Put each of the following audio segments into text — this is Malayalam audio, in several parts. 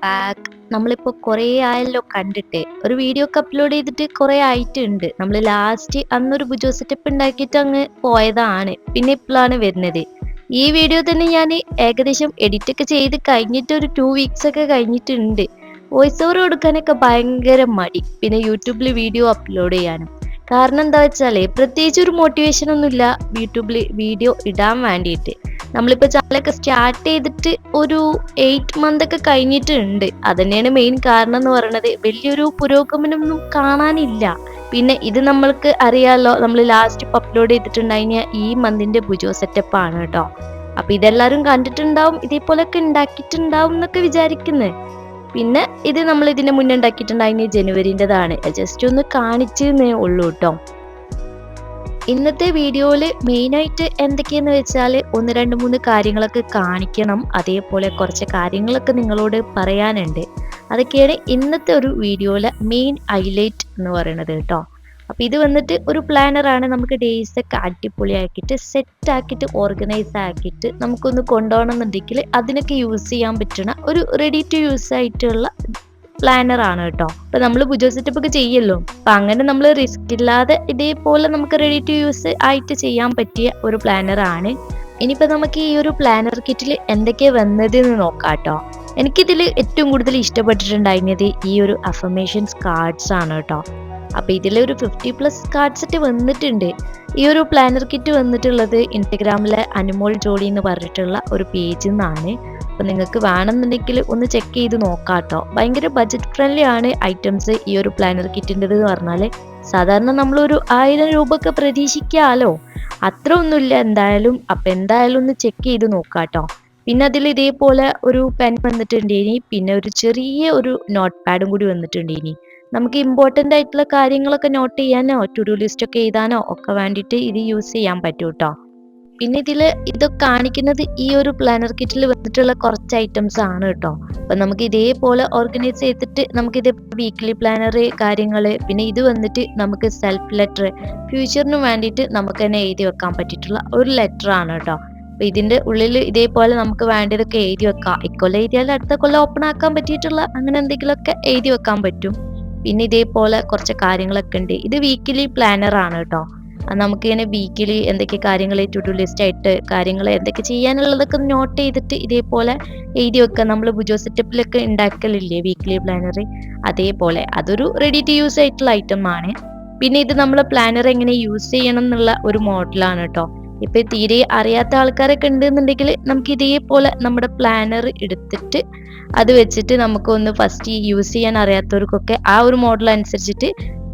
ബാക്ക്. നമ്മളിപ്പോൾ കുറേ ആയല്ലോ കണ്ടിട്ട്. ഒരു വീഡിയോ ഒക്കെ അപ്ലോഡ് ചെയ്തിട്ട് കുറേ ആയിട്ടുണ്ട്. നമ്മൾ ലാസ്റ്റ് അന്നൊരു ബുജോ സെറ്റപ്പ് ഉണ്ടാക്കിയിട്ട് അങ്ങ് പോയതാണ്. പിന്നെ ഇപ്പോഴാണ് വരുന്നത്. ഈ വീഡിയോ തന്നെ ഞാൻ ഏകദേശം എഡിറ്റ് ഒക്കെ ചെയ്ത് കഴിഞ്ഞിട്ട് ഒരു 2 വീക്സ് ഒക്കെ കഴിഞ്ഞിട്ടുണ്ട്. വോയിസ് ഓവർ കൊടുക്കാനൊക്കെ ഭയങ്കര മടി. പിന്നെ യൂട്യൂബിൽ വീഡിയോ അപ്ലോഡ് ചെയ്യാനും. കാരണം എന്താ വെച്ചാല് പ്രത്യേകിച്ച് ഒരു മോട്ടിവേഷൻ ഒന്നുമില്ല യൂട്യൂബിൽ വീഡിയോ ഇടാൻ വേണ്ടിയിട്ട്. നമ്മളിപ്പോൾ ചാനലൊക്കെ സ്റ്റാർട്ട് ചെയ്തിട്ട് ഒരു 8 മന്ത് ഒക്കെ കഴിഞ്ഞിട്ടുണ്ട്. അതന്നെയാണ് മെയിൻ കാരണം എന്ന് പറയുന്നത്. വലിയൊരു പുരോഗമനമൊന്നും കാണാനില്ല. പിന്നെ ഇത് നമ്മൾക്ക് അറിയാലോ, നമ്മൾ ലാസ്റ്റ് അപ്ലോഡ് ചെയ്തിട്ടുണ്ടായിരുന്ന ഈ മന്തിന്റെ ബുജോ സെറ്റപ്പ് ആണ് കേട്ടോ. അപ്പൊ ഇതെല്ലാരും കണ്ടിട്ടുണ്ടാവും, ഇതേപോലൊക്കെ ഉണ്ടാക്കിയിട്ടുണ്ടാവും എന്നൊക്കെ വിചാരിക്കുന്നത്. പിന്നെ ഇത് നമ്മൾ ഇതിന്റെ മുന്നേ ഉണ്ടാക്കിയിട്ടുണ്ടായിരുന്ന ജനുവരിൻ്റെതാണ്. ജസ്റ്റ് ഒന്ന് കാണിച്ചേ ഉള്ളൂ കേട്ടോ. ഇന്നത്തെ വീഡിയോയിൽ മെയിനായിട്ട് എന്തൊക്കെയെന്ന് വെച്ചാൽ 1, 2, 3 കാര്യങ്ങളൊക്കെ കാണിക്കണം. അതേപോലെ കുറച്ച് കാര്യങ്ങളൊക്കെ നിങ്ങളോട് പറയാനുണ്ട്. അതൊക്കെയാണ് ഇന്നത്തെ ഒരു വീഡിയോയിലെ മെയിൻ ഹൈലൈറ്റ് എന്ന് പറയുന്നത് കേട്ടോ. അപ്പോൾ ഇത് വന്നിട്ട് ഒരു പ്ലാനറാണ്. നമുക്ക് ഡേയ്സ് ഒക്കെ അടിപൊളിയാക്കിയിട്ട് സെറ്റ് ആക്കിയിട്ട് ഓർഗനൈസ് ആക്കിയിട്ട് നമുക്കൊന്ന് കൊണ്ടുപോകണം എന്നുണ്ടെങ്കിൽ അതിനൊക്കെ യൂസ് ചെയ്യാൻ പറ്റുന്ന ഒരു റെഡി ടു യൂസ് ആയിട്ടുള്ള പ്ലാനർ ആണ് കേട്ടോ. അപ്പൊ നമ്മൾ ബുജോ സെറ്റപ്പ് ഒക്കെ ചെയ്യല്ലോ, അപ്പൊ അങ്ങനെ നമ്മൾ റിസ്ക് ഇല്ലാതെ ഇതേപോലെ നമുക്ക് റെഡി ടു യൂസ് ആയിട്ട് ചെയ്യാൻ പറ്റിയ ഒരു പ്ലാനർ ആണ്. ഇനിയിപ്പോ നമുക്ക് ഈ ഒരു പ്ലാനർ കിറ്റിൽ എന്തൊക്കെയാ വന്നത് എന്ന് നോക്കാം കേട്ടോ. എനിക്കിതിൽ ഏറ്റവും കൂടുതൽ ഇഷ്ടപ്പെട്ടിട്ടുണ്ടായിരുന്നത് ഈ ഒരു അഫർമേഷൻസ് കാർഡ്സ് ആണ് കേട്ടോ. അപ്പൊ ഇതിലൊരു 50+ കാർഡ്സ് ഒക്കെ വന്നിട്ടുണ്ട്. ഈ ഒരു പ്ലാനർ കിറ്റ് വന്നിട്ടുള്ളത് ഇൻസ്റ്റഗ്രാമിലെ അനുമോൾ ജോളി എന്ന് പറഞ്ഞിട്ടുള്ള ഒരു പേജിൽ നിന്നാണ്. അപ്പൊ നിങ്ങൾക്ക് വേണമെന്നുണ്ടെങ്കിൽ ഒന്ന് ചെക്ക് ചെയ്ത് നോക്കാട്ടോ. ഭയങ്കര ബഡ്ജറ്റ് ഫ്രണ്ട്ലി ആണ് ഐറ്റംസ്. ഈ ഒരു പ്ലാനർ കിറ്റിൻ്റെത് എന്ന് പറഞ്ഞാൽ സാധാരണ നമ്മളൊരു 1000 രൂപ ഒക്കെ പ്രതീക്ഷിക്കാമല്ലോ, അത്ര ഒന്നുമില്ല എന്തായാലും. അപ്പൊ എന്തായാലും ഒന്ന് ചെക്ക് ചെയ്ത് നോക്കാട്ടോ. പിന്നെ അതിൽ ഇതേപോലെ ഒരു പെൻ വന്നിട്ടുണ്ട്. പിന്നെ ഒരു ചെറിയ ഒരു നോട്ട് പാഡും കൂടി വന്നിട്ടുണ്ട്. നമുക്ക് ഇമ്പോർട്ടൻ്റ് ആയിട്ടുള്ള കാര്യങ്ങളൊക്കെ നോട്ട് ചെയ്യാനോ ടു ഡു ലിസ്റ്റ് ഒക്കെ എഴുതാനോ ഒക്കെ വേണ്ടിയിട്ട് ഇത് യൂസ് ചെയ്യാൻ പറ്റും കേട്ടോ. പിന്നെ ഇതൊക്കെ കാണിക്കുന്നത് ഈ ഒരു പ്ലാനർ കിറ്റിൽ വന്നിട്ടുള്ള കുറച്ച് ഐറ്റംസ് ആണ് കേട്ടോ. അപ്പൊ നമുക്ക് ഇതേപോലെ ഓർഗനൈസ് ചെയ്തിട്ട് നമുക്കിത് വീക്ക്ലി പ്ലാനർ കാര്യങ്ങള്, പിന്നെ ഇത് വന്നിട്ട് നമുക്ക് സെൽഫ് ലെറ്റർ, ഫ്യൂച്ചറിന് വേണ്ടിയിട്ട് നമുക്ക് തന്നെ എഴുതി വെക്കാൻ പറ്റിയിട്ടുള്ള ഒരു ലെറ്റർ ആണ് കേട്ടോ. അപ്പൊ ഇതിന്റെ ഉള്ളിൽ ഇതേപോലെ നമുക്ക് വേണ്ടതൊക്കെ എഴുതി വെക്കാം. ഇക്കൊല്ലം എഴുതിയാൽ അടുത്ത കൊല്ലം ഓപ്പൺ ആക്കാൻ പറ്റിയിട്ടുള്ള അങ്ങനെ എന്തെങ്കിലുമൊക്കെ എഴുതി വെക്കാൻ പറ്റും. പിന്നെ ഇതേപോലെ കുറച്ച് കാര്യങ്ങളൊക്കെ ഉണ്ട്. ഇത് വീക്കിലി പ്ലാനർ ആണ് കേട്ടോ. നമുക്ക് ഇങ്ങനെ വീക്കിലി എന്തൊക്കെ കാര്യങ്ങൾ ടു ഡു ലിസ്റ്റ് ആയിട്ട് കാര്യങ്ങൾ എന്തൊക്കെ ചെയ്യാനുള്ളതൊക്കെ നോട്ട് ചെയ്തിട്ട് ഇതേപോലെ എഴുതി വെക്കുക. നമ്മൾ ബുജോ സെറ്റപ്പിലൊക്കെ ഉണ്ടാക്കലില്ലേ വീക്ക്ലി പ്ലാനർ, അതേപോലെ അതൊരു റെഡി ടു യൂസ് ആയിട്ടുള്ള ഐറ്റം ആണ്. പിന്നെ ഇത് നമ്മൾ പ്ലാനർ എങ്ങനെ യൂസ് ചെയ്യണം എന്നുള്ള ഒരു മോഡലാണ് കേട്ടോ. ഇപ്പൊ തീരെ അറിയാത്ത ആൾക്കാരൊക്കെ ഉണ്ടെന്നുണ്ടെങ്കിൽ നമുക്ക് ഇതേപോലെ നമ്മുടെ പ്ലാനർ എടുത്തിട്ട് അത് വെച്ചിട്ട് നമുക്കൊന്ന് ഫസ്റ്റ് യൂസ് ചെയ്യാൻ അറിയാത്തവർക്കൊക്കെ ആ ഒരു മോഡൽ അനുസരിച്ചിട്ട്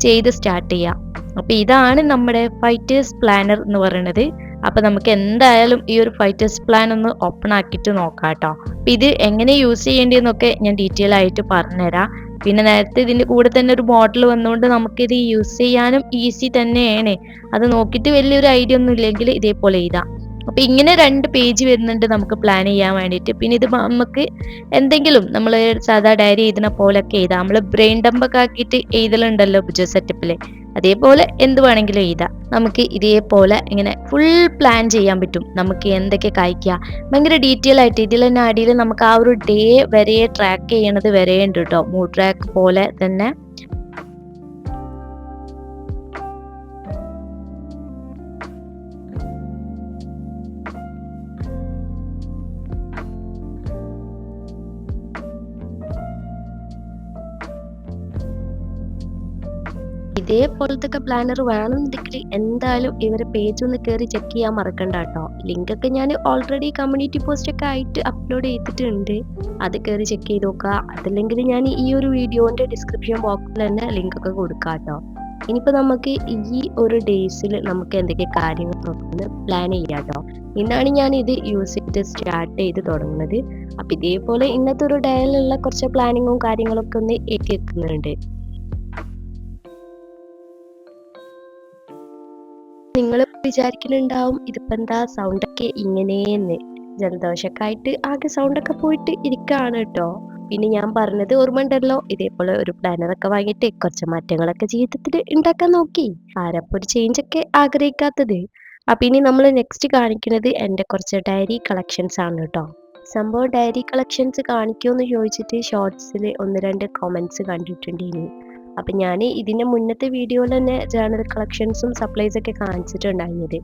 ചെയ്ത് സ്റ്റാർട്ട് ചെയ്യാം. അപ്പൊ ഇതാണ് നമ്മുടെ ഫൈറ്റേഴ്സ് പ്ലാനർ എന്ന് പറയുന്നത്. അപ്പൊ നമുക്ക് എന്തായാലും ഈ ഒരു ഫൈറ്റേഴ്സ് പ്ലാൻ ഒന്ന് ഓപ്പൺ ആക്കിയിട്ട് നോക്കാം കേട്ടോ. അപ്പൊ ഇത് എങ്ങനെ യൂസ് ചെയ്യേണ്ടതെന്നൊക്കെ ഞാൻ ഡീറ്റെയിൽ ആയിട്ട് പറഞ്ഞുതരാം. പിന്നെ നേരത്തെ ഇതിന്റെ കൂടെ തന്നെ ഒരു മോഡൽ വന്നുകൊണ്ട് നമുക്കിത് യൂസ് ചെയ്യാനും ഈസി തന്നെയാണ്. അത് നോക്കിയിട്ട് വലിയൊരു ഐഡിയ ഒന്നും ഇല്ലെങ്കിൽ ഇതേപോലെ എഴുതാം. അപ്പൊ ഇങ്ങനെ 2 പേജ് വരുന്നുണ്ട് നമുക്ക് പ്ലാൻ ചെയ്യാൻ വേണ്ടിയിട്ട്. പിന്നെ ഇത് നമുക്ക് എന്തെങ്കിലും നമ്മൾ സാധാ ഡയറി എഴുതുന്ന പോലൊക്കെ എഴുതാം. നമ്മൾ ബ്രെയിൻ ഡംപൊക്കെ ആക്കിയിട്ട് എഴുതലുണ്ടല്ലോ ബുജോ സെറ്റപ്പില്, അതേപോലെ എന്ത് വേണമെങ്കിലും എഴുതാം. നമുക്ക് ഇതേപോലെ ഇങ്ങനെ ഫുൾ പ്ലാൻ ചെയ്യാൻ പറ്റും. നമുക്ക് എന്തൊക്കെ കഴിക്കുക ഭയങ്കര ഡീറ്റെയിൽ ആയിട്ട് ഇതിൽ തന്നെ അടിയിൽ നമുക്ക് ആ ഒരു ഡേ വരെ ട്രാക്ക് ചെയ്യണത് വരെ ഉണ്ട് കേട്ടോ. മൂഡ് ട്രാക്ക് പോലെ തന്നെ. ഇതേപോലത്തെ പ്ലാനർ വേണമെന്നുണ്ടെങ്കിൽ എന്തായാലും ഇവരെ പേജ് ഒന്ന് കയറി ചെക്ക് ചെയ്യാൻ മറക്കണ്ട കേട്ടോ. ലിങ്ക് ഒക്കെ ഞാൻ ഓൾറെഡി കമ്മ്യൂണിറ്റി പോസ്റ്റ് ഒക്കെ ആയിട്ട് അപ്ലോഡ് ചെയ്തിട്ടുണ്ട്. അത് കയറി ചെക്ക് ചെയ്ത് നോക്കുക. അതല്ലെങ്കിൽ ഞാൻ ഈ ഒരു വീഡിയോന്റെ ഡിസ്ക്രിപ്ഷൻ ബോക്സിൽ തന്നെ ലിങ്ക് ഒക്കെ കൊടുക്കാം കേട്ടോ. ഇനിയിപ്പോൾ നമുക്ക് ഈ ഒരു ഡേയ്സിൽ നമുക്ക് എന്തൊക്കെ കാര്യങ്ങൾ നോക്കുന്നത് പ്ലാൻ ചെയ്യാം കേട്ടോ. ഇന്നാണ് ഞാൻ ഇത് യൂസ് ചെയ്ത് സ്റ്റാർട്ട് ചെയ്ത് തുടങ്ങുന്നത്. അപ്പം ഇതേപോലെ ഇന്നത്തെ ഒരു ഡേയിലുള്ള കുറച്ച് പ്ലാനിങ്ങും കാര്യങ്ങളൊക്കെ ഒന്ന് എത്തി വെക്കുന്നുണ്ട്. നിങ്ങൾ വിചാരിക്കുന്നുണ്ടാവും ഇതിപ്പോ എന്താ സൗണ്ടൊക്കെ ഇങ്ങനെയെന്ന്. ജലദോഷമൊക്കെ ആയിട്ട് ആകെ സൗണ്ടൊക്കെ പോയിട്ട് ഇരിക്കുകയാണ് കേട്ടോ. പിന്നെ ഞാൻ പറഞ്ഞത് ഓർമ്മ ഉണ്ടല്ലോ, ഇതേപോലെ ഒരു പ്ലാനറൊക്കെ വാങ്ങിയിട്ട് കുറച്ച് മാറ്റങ്ങളൊക്കെ ജീവിതത്തിൽ ഉണ്ടാക്കാൻ നോക്കി. ആരപ്പോൾ ഒരു ചേഞ്ച് ഒക്കെ ആഗ്രഹിക്കാത്തത്. അപ്പൊ ഇനി നമ്മൾ നെക്സ്റ്റ് കാണിക്കുന്നത് എൻ്റെ കുറച്ച് ഡയറി കളക്ഷൻസ് ആണ് കേട്ടോ. സംഭവം ഡയറി കളക്ഷൻസ് കാണിക്കുമെന്ന് ചോദിച്ചിട്ട് ഷോർട്സിൽ 1-2 കമൻറ്റ്സ് കണ്ടിട്ടുണ്ട് ഇനി. അപ്പം ഞാൻ ഇതിൻ്റെ മുന്നത്തെ വീഡിയോയിൽ തന്നെ ജേണൽ കളക്ഷൻസും സപ്ലൈസ് ഒക്കെ കാണിച്ചിട്ടുണ്ടായിരുന്നത്.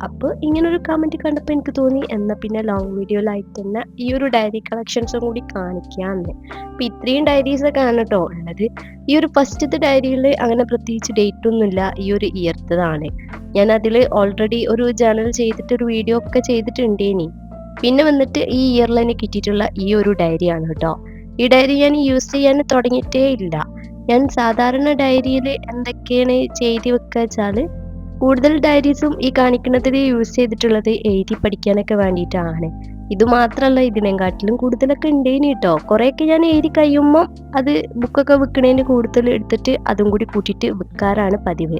അപ്പോൾ ഇങ്ങനൊരു കമൻറ്റ് കണ്ടപ്പോൾ എനിക്ക് തോന്നി എന്നാൽ പിന്നെ ലോങ് വീഡിയോയിലായിട്ട് തന്നെ ഈ ഒരു ഡയറി കളക്ഷൻസും കൂടി കാണിക്കാമെന്ന്. അപ്പോൾ ഇത്രയും ഡയറീസൊക്കെ ആണ് കേട്ടോ ഉള്ളത്. ഈ ഒരു ഫസ്റ്റത്തെ ഡയറിയിൽ അങ്ങനെ പ്രത്യേകിച്ച് ഡേറ്റ് ഒന്നുമില്ല, ഈ ഒരു ഇയർത്തതാണ്. ഞാൻ അതിൽ ഓൾറെഡി ഒരു ജേണൽ ചെയ്തിട്ട് ഒരു വീഡിയോ ഒക്കെ ചെയ്തിട്ടുണ്ടേനി. പിന്നെ വന്നിട്ട് ഈ ഇയറിൽ തന്നെ കിട്ടിയിട്ടുള്ള ഈ ഒരു ഡയറിയാണ് കേട്ടോ. ഈ ഡയറി ഞാൻ യൂസ് ചെയ്യാൻ തുടങ്ങിയിട്ടേ ഇല്ല. ഞാൻ സാധാരണ ഡയറിയിൽ എന്തൊക്കെയാണ് ചെയ്ത് വെക്കുക വെച്ചാൽ കൂടുതൽ ഡയറീസും ഈ കാണിക്കുന്നതിൽ യൂസ് ചെയ്തിട്ടുള്ളത് എഴുതി പഠിക്കാനൊക്കെ വേണ്ടിയിട്ടാണ്. ഇത് മാത്രമല്ല, ഇതിനെക്കാട്ടിലും കൂടുതലൊക്കെ ഉണ്ടേനി കേട്ടോ. കുറേയൊക്കെ ഞാൻ എഴുതി കഴിയുമ്പോൾ അത് ബുക്കൊക്കെ വിൽക്കുന്നതിന് കൂടുതൽ എടുത്തിട്ട് അതും കൂടി കൂട്ടിയിട്ട് വിൽക്കാറാണ് പതിവ്.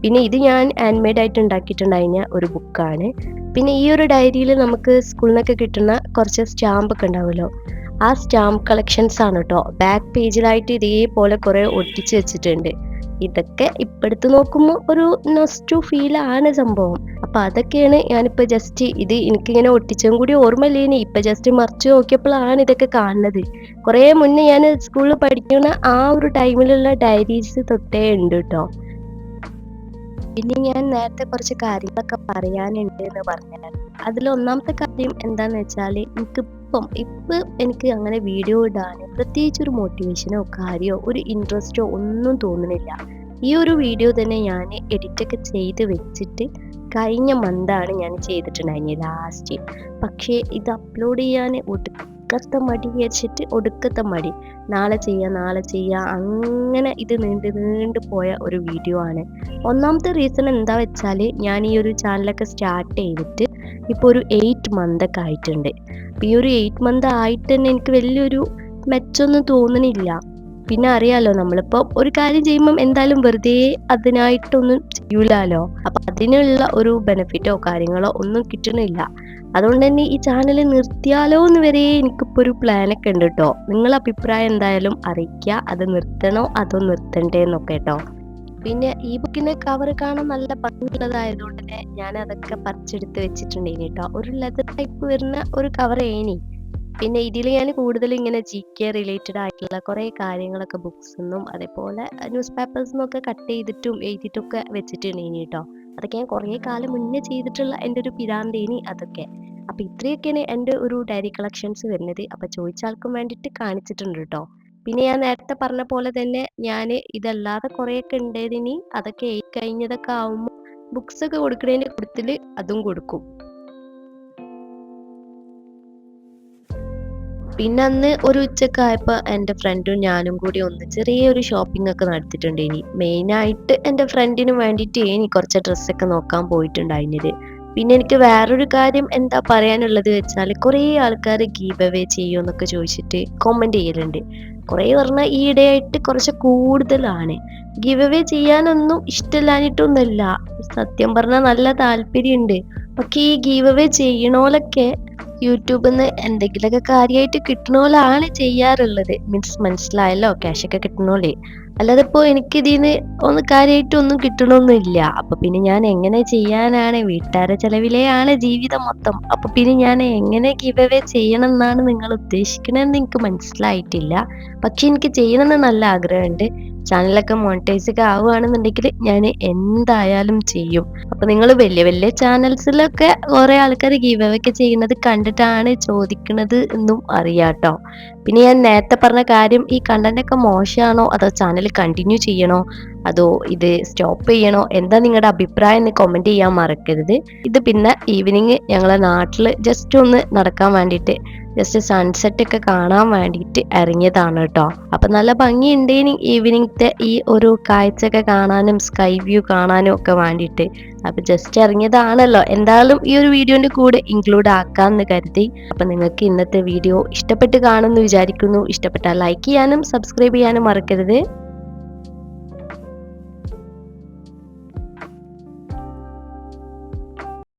പിന്നെ ഇത് ഞാൻ ഹാൻഡ് മെയ്ഡ് ആയിട്ട് ഉണ്ടാക്കിയിട്ടുണ്ടായിരുന്ന ഒരു ബുക്കാണ്. പിന്നെ ഈ ഒരു ഡയറിയിൽ നമുക്ക് സ്കൂളിൽ നിന്നൊക്കെ കിട്ടുന്ന കുറച്ച് സ്റ്റാമ്പ് ഒക്കെ ഉണ്ടാവുമല്ലോ, ആ സ്റ്റാമ്പ് കളക്ഷൻസ് ആണ് കേട്ടോ. ബാക്ക് പേജിലായിട്ട് ഇതേപോലെ കുറേ ഒട്ടിച്ച് വെച്ചിട്ടുണ്ട്. ഇതൊക്കെ ഇപ്പം എടുത്ത് നോക്കുമ്പോൾ ഒരു നൊസ്റ്റു ഫീലാണ് സംഭവം. അപ്പം അതൊക്കെയാണ് ഞാനിപ്പോൾ ജസ്റ്റ് ഇത് എനിക്കിങ്ങനെ ഒട്ടിച്ചും കൂടി ഓർമ്മയില്ലേനി. ഇപ്പം ജസ്റ്റ് മറിച്ച് നോക്കിയപ്പോഴാണ് ഇതൊക്കെ കാണുന്നത്. കുറേ മുന്നേ ഞാൻ സ്കൂളിൽ പഠിക്കുന്ന ആ ഒരു ടൈമിലുള്ള ഡയറീസ് തൊട്ടേ ഉണ്ട് കേട്ടോ. പിന്നെ ഞാൻ നേരത്തെ കുറച്ച് കാര്യങ്ങളൊക്കെ പറയാനുണ്ട് എന്ന് പറഞ്ഞാൽ അതിൽ ഒന്നാമത്തെ കാര്യം എന്താണെന്ന് വെച്ചാൽ ഇപ്പം എനിക്ക് അങ്ങനെ വീഡിയോ ഇടാൻ പ്രത്യേകിച്ച് ഒരു മോട്ടിവേഷനോ കാര്യമോ ഒരു ഇൻട്രസ്റ്റോ ഒന്നും തോന്നുന്നില്ല. ഈ ഒരു വീഡിയോ തന്നെ ഞാൻ എഡിറ്റൊക്കെ ചെയ്ത് വെച്ചിട്ട് കഴിഞ്ഞ മന്താണ് ഞാൻ ചെയ്തിട്ടുണ്ടായിരുന്നത് ലാസ്റ്റ്. പക്ഷേ ഇത് അപ്ലോഡ് ചെയ്യാൻ ഒടുക്കത്തെ മടി വെച്ചിട്ട് ഒടുക്കത്തെ മടി, നാളെ ചെയ്യാം അങ്ങനെ ഇത് നീണ്ടു പോയ ഒരു വീഡിയോ ആണ്. ഒന്നാമത്തെ റീസൺ എന്താ വെച്ചാൽ ഞാൻ ഈ ഒരു ചാനലൊക്കെ സ്റ്റാർട്ട് ചെയ്തിട്ട് ഇപ്പോൾ ഒരു 8 മന്തൊക്കെ ആയിട്ടുണ്ട്. അപ്പോൾ ഈ ഒരു 8 മന്ത് ആയിട്ട് തന്നെ എനിക്ക് വലിയൊരു മെച്ചമൊന്നും തോന്നണില്ല. പിന്നെ അറിയാലോ, നമ്മളിപ്പോൾ ഒരു കാര്യം ചെയ്യുമ്പം എന്തായാലും വെറുതെ അതിനായിട്ടൊന്നും ചെയ്യൂലോ. അപ്പം അതിനുള്ള ഒരു ബെനിഫിറ്റോ കാര്യങ്ങളോ ഒന്നും കിട്ടണില്ല. അതുകൊണ്ട് തന്നെ ഈ ചാനൽ നിർത്തിയാലോ എന്ന് വരെ എനിക്കിപ്പോൾ ഒരു പ്ലാനൊക്കെ ഉണ്ട് കേട്ടോ. നിങ്ങളുടെ അഭിപ്രായം എന്തായാലും അറിയിക്കുക, അത് നിർത്തണോ അതോ നിർത്തണ്ടേ എന്നൊക്കെ കേട്ടോ. പിന്നെ ഈ ബുക്കിന്റെ കവർ കാണാൻ നല്ല ഭംഗിയുള്ളതായതുകൊണ്ട് തന്നെ ഞാൻ അതൊക്കെ പറിച്ചെടുത്ത് വെച്ചിട്ടുണ്ടേനി കേട്ടോ. ഒരു ലെതർ ടൈപ്പ് വരുന്ന ഒരു കവർ ഏനി. പിന്നെ ഇതിൽ ഞാൻ കൂടുതലും ഇങ്ങനെ GK റിലേറ്റഡ് ആയിട്ടുള്ള കുറേ കാര്യങ്ങളൊക്കെ ബുക്സിന്നും അതേപോലെ ന്യൂസ് പേപ്പേഴ്സിന്നും ഒക്കെ കട്ട് ചെയ്തിട്ടും എഴുതിയിട്ടൊക്കെ വെച്ചിട്ടുണ്ടേനി കേട്ടോ. അതൊക്കെ ഞാൻ കുറേ കാലം മുന്നേ ചെയ്തിട്ടുള്ള എൻ്റെ ഒരു പിരാന്തേനി അതൊക്കെ. അപ്പം ഇത്രയൊക്കെയാണ് എൻ്റെ ഒരു ഡയറി കളക്ഷൻസ് വരുന്നത്. അപ്പം ചോദിച്ച ആൾക്കും വേണ്ടിയിട്ട് കാണിച്ചിട്ടുണ്ട് കേട്ടോ. പിന്നെ ഞാൻ നേരത്തെ പറഞ്ഞ പോലെ തന്നെ ഞാൻ ഇതല്ലാതെ കുറേയൊക്കെ ഉണ്ടായതിനി അതൊക്കെ കഴിഞ്ഞതൊക്കെ ആവുമ്പോൾ ബുക്സ് ഒക്കെ കൊടുക്കുന്നതിൻ്റെ കൂട്ടത്തിൽ അതും കൊടുക്കും. പിന്നെ അന്ന് ഒരു ഉച്ചക്ക് ആയപ്പോൾ എൻ്റെ ഫ്രണ്ടും ഞാനും കൂടി ഒന്ന് ചെറിയൊരു ഷോപ്പിംഗ് ഒക്കെ നടത്തിയിട്ടുണ്ടേനി. മെയിനായിട്ട് എൻ്റെ ഫ്രണ്ടിന് വേണ്ടിയിട്ട് കുറച്ച് ഡ്രസ്സൊക്കെ നോക്കാൻ പോയിട്ടുണ്ടായിരുന്നത്. പിന്നെ എനിക്ക് വേറൊരു കാര്യം എന്താ പറയാനുള്ളത് വെച്ചാൽ കുറേ ആൾക്കാർ ഗീവ് അവേ ചെയ്യുമെന്നൊക്കെ ചോദിച്ചിട്ട് കമൻറ്റ് ചെയ്യലുണ്ട്. കുറേ പറഞ്ഞാൽ ഈയിടെയായിട്ട് കുറച്ച് കൂടുതലാണ്. ഗീവ് അവേ ചെയ്യാനൊന്നും ഇഷ്ടമില്ലാഞ്ഞിട്ടൊന്നുമല്ല, സത്യം പറഞ്ഞാൽ നല്ല താല്പര്യമുണ്ട്. പക്ഷെ ഈ ഗീവ് അവേ ചെയ്യണോലൊക്കെ യൂട്യൂബിൽ നിന്ന് എന്തെങ്കിലുമൊക്കെ കാര്യമായിട്ട് കിട്ടണോലാണ് ചെയ്യാറുള്ളത്. മീൻസ് മനസ്സിലായല്ലോ, ക്യാഷൊക്കെ കിട്ടണോലേ. അല്ലാതെ ഇപ്പോൾ എനിക്കിതിന്ന് കാര്യമായിട്ടൊന്നും കിട്ടണമൊന്നുമില്ല. അപ്പൊ പിന്നെ ഞാൻ എങ്ങനെ ചെയ്യാനാണ്? വീട്ടുകാരുടെ ചെലവിലെയാണ് ജീവിതം മൊത്തം. അപ്പൊ പിന്നെ ഞാൻ എങ്ങനെ ഗിവ് അവേ ചെയ്യണം എന്നാണ് നിങ്ങൾ ഉദ്ദേശിക്കണമെന്ന് എനിക്ക് മനസ്സിലായിട്ടില്ല. പക്ഷെ എനിക്ക് ചെയ്യണമെന്ന് നല്ല ആഗ്രഹമുണ്ട്. ചാനലൊക്കെ മോണിറ്റൈസ് ഒക്കെ ആവുകയാണെന്നുണ്ടെങ്കിൽ ഞാൻ എന്തായാലും ചെയ്യും. അപ്പൊ നിങ്ങൾ വലിയ വലിയ ചാനൽസിലൊക്കെ കുറെ ആൾക്കാർ ഗീവ് അവേ ഒക്കെ ചെയ്യുന്നത് കണ്ടിട്ടാണ് ചോദിക്കുന്നത് എന്നും അറിയാട്ടോ. പിന്നെ ഞാൻ നേരത്തെ പറഞ്ഞ കാര്യം, ഈ കണ്ടന്റ് ഒക്കെ മോശമാണോ അതോ ചാനൽ കണ്ടിന്യൂ ചെയ്യണോ അതോ ഇത് സ്റ്റോപ്പ് ചെയ്യണോ, എന്താ നിങ്ങളുടെ അഭിപ്രായം എന്ന് കമന്റ് ചെയ്യാൻ മറക്കരുത്. ഇത് പിന്നെ ഈവനിങ് ഞങ്ങളെ നാട്ടിൽ ജസ്റ്റ് ഒന്ന് നടക്കാൻ വേണ്ടിയിട്ട്, ജസ്റ്റ് സൺസെറ്റ് ഒക്കെ കാണാൻ വേണ്ടിയിട്ട് ഇറങ്ങിയതാണ് കേട്ടോ. അപ്പൊ നല്ല ഭംഗിയുണ്ട് ഈവനിങ്ങത്തെ ഈ ഒരു കാഴ്ചയൊക്കെ കാണാനും സ്കൈ വ്യൂ കാണാനും ഒക്കെ വേണ്ടിയിട്ട്. അപ്പൊ ജസ്റ്റ് ഇറങ്ങിയതാണല്ലോ, എന്തായാലും ഈ ഒരു വീഡിയോന്റെ കൂടെ ഇൻക്ലൂഡ് ആക്കാമെന്ന് കരുതി. അപ്പൊ നിങ്ങൾക്ക് ഇന്നത്തെ വീഡിയോ ഇഷ്ടപ്പെട്ട് കാണുമെന്ന് വിചാരിക്കുന്നു. ഇഷ്ടപ്പെട്ടാൽ ലൈക്ക് ചെയ്യാനും സബ്സ്ക്രൈബ് ചെയ്യാനും മറക്കരുത്.